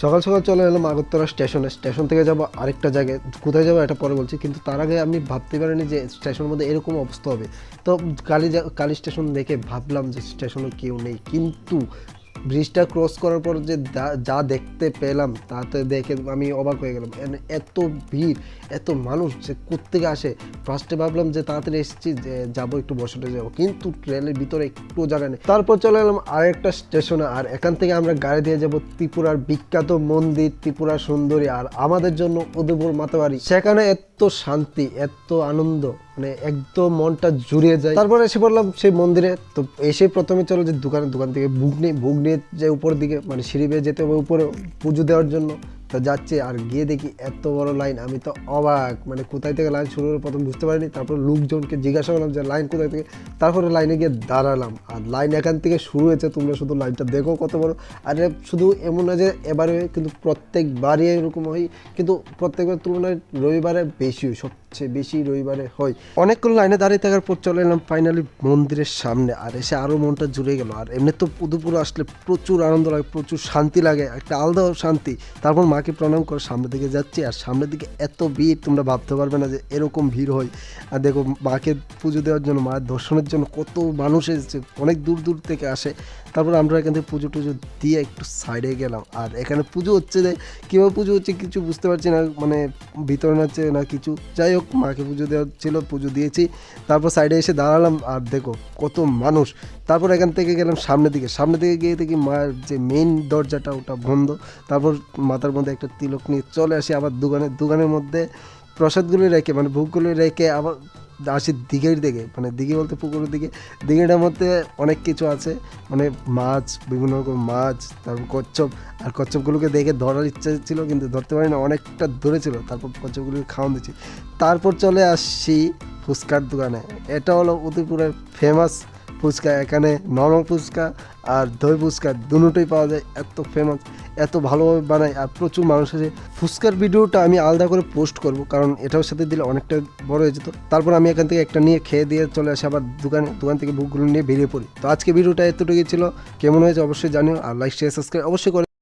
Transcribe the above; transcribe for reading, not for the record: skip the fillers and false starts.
সকাল সকাল চলে এলাম আগরতলা স্টেশনে। স্টেশন থেকে যাব আরেকটা জায়গায়, কোথায় যাবো এটা পরে বলছি। কিন্তু তার আগে আমি ভাবতে পারিনি যে স্টেশনের মধ্যে এরকম অবস্থা হবে। তো কালী স্টেশন দেখে ভাবলাম যে স্টেশনে কেউ নেই, কিন্তু ব্রিজটা ক্রস করার পর যে যা দেখতে পেলাম তাতে দেখে আমি অবাক হয়ে গেলাম। এত ভিড়, এত মানুষ যে কোত্থেকে আসে। ফার্স্টে ভাবলাম যে তাড়াতাড়ি এসেছি, যে যাবো একটু বসে যাবো, কিন্তু ট্রেনের ভিতরে একটু জায়গা নেই। তারপর চলে এলাম আরেকটা স্টেশনে, আর এখান থেকে আমরা গাড়ি দিয়ে যাব ত্রিপুরার বিখ্যাত মন্দির ত্রিপুরা সুন্দরী, আর আমাদের জন্য উদয়পুর মাতাবাড়ি। সেখানে এত শান্তি, এত আনন্দ, মানে একদম মনটা জুড়িয়ে যায়। তারপর এসে পড়লাম সেই মন্দিরে। তো এসে প্রথমে চলো যে দোকান থেকে ভোগ নিয়ে যে উপর দিকে মানে সিঁড়ি বেয়ে যেতে হবে উপরে পুজো দেওয়ার জন্য। তো যাচ্ছি, আর গিয়ে দেখি এত বড় লাইন, আমি তো অবাক, মানে কোথায় থেকে লাইন শুরু হলো প্রথম বুঝতে পারিনি। তারপর লোকজনকে জিজ্ঞাসা করলাম যে লাইন কোথায় থেকে, তারপরে লাইনে গিয়ে দাঁড়ালাম। আর লাইন এখান থেকে শুরু হয়েছে, তোমরা শুধু লাইনটা দেখো কত বড়। আর শুধু এমন না যে এবারে, কিন্তু প্রত্যেকবারই এরকম হয়, কিন্তু প্রত্যেকবার তুলনায় রবিবারে বেশি হয়, সবচেয়ে বেশি রবিবারে হয়। অনেকগুলো লাইনে দাঁড়িয়ে থাকার পর চলে এলাম ফাইনালি মন্দিরের সামনে, আর এসে আরও মনটা জুড়ে গেল। আর এমনি তো উদয়পুর আসলে প্রচুর আনন্দ লাগে, প্রচুর শান্তি লাগে, একটা আলাদা শান্তি। তারপর মাকে প্রণাম করে সামনের দিকে যাচ্ছি, আর সামনের দিকে এত ভিড় তোমরা ভাবতে পারবে না যে এরকম ভিড় হয়। আর দেখো মাকে পুজো দেওয়ার জন্য, মায়ের দর্শনের জন্য কত মানুষ এসেছে, অনেক দূর দূর থেকে আসে। তারপর আমরা এখান থেকে পুজো টুজো দিয়ে একটু সাইডে গেলাম। আর এখানে পুজো হচ্ছে, যে কীভাবে পুজো হচ্ছে কিছু বুঝতে পারছি না, মানে ভিতরে নাচছে না কিছু, যাই হোক মাকে পুজো দেওয়া ছিল, পুজো দিয়েছি। তারপর সাইডে এসে দাঁড়ালাম, আর দেখো কত মানুষ। তারপর এখান থেকে গেলাম সামনের দিকে গিয়ে দেখি মায়ের যে মেইন দরজাটা ওটা বন্ধ। তারপর মাথার মধ্যে একটা তিলক নিয়ে চলে আসি আবার দোকানের মধ্যে প্রসাদগুলো রেখে, মানে ভোগগুলো রেখে আবার আসি দিঘির দিকে, মানে দিঘি বলতে পুকুরের দিকে। দিঘিটার মধ্যে অনেক কিছু আছে, মানে মাছ, বিভিন্ন রকম মাছ, তারপর কচ্ছপ। আর কচ্ছপগুলোকে দেখে ধরার ইচ্ছা ছিল, কিন্তু ধরতে পারি না, অনেকটা দূরে ছিল। তারপর কচ্ছপগুলোকে খাওয়ান দিচ্ছি। তারপর চলে আসছি ফুচকার দোকানে। এটা হলো উদয়পুরের ফেমাস ফুচকা। এখানে নরম ফুচকা আর দই ফুচকা দুটোই পাওয়া যায়, এত ফেমাস, এত ভালোভাবে বানায়, আর প্রচুর মানুষ আছে। ফুচকার ভিডিওটা আমি আলাদা করে পোস্ট করব, কারণ এটার সাথে দিলে অনেকটা বড় হয়ে যেত। তারপর আমি এখান থেকে একটা নিয়ে খেয়ে দিয়ে চলে আসি আবার দোকান থেকে বুকগুলো নিয়ে বেরিয়ে পড়ি। তো আজকে ভিডিওটা এতটুকুই ছিল, কেমন হয়েছে অবশ্যই জানিও, আর লাইক শেয়ার সাবস্ক্রাইব অবশ্যই করে।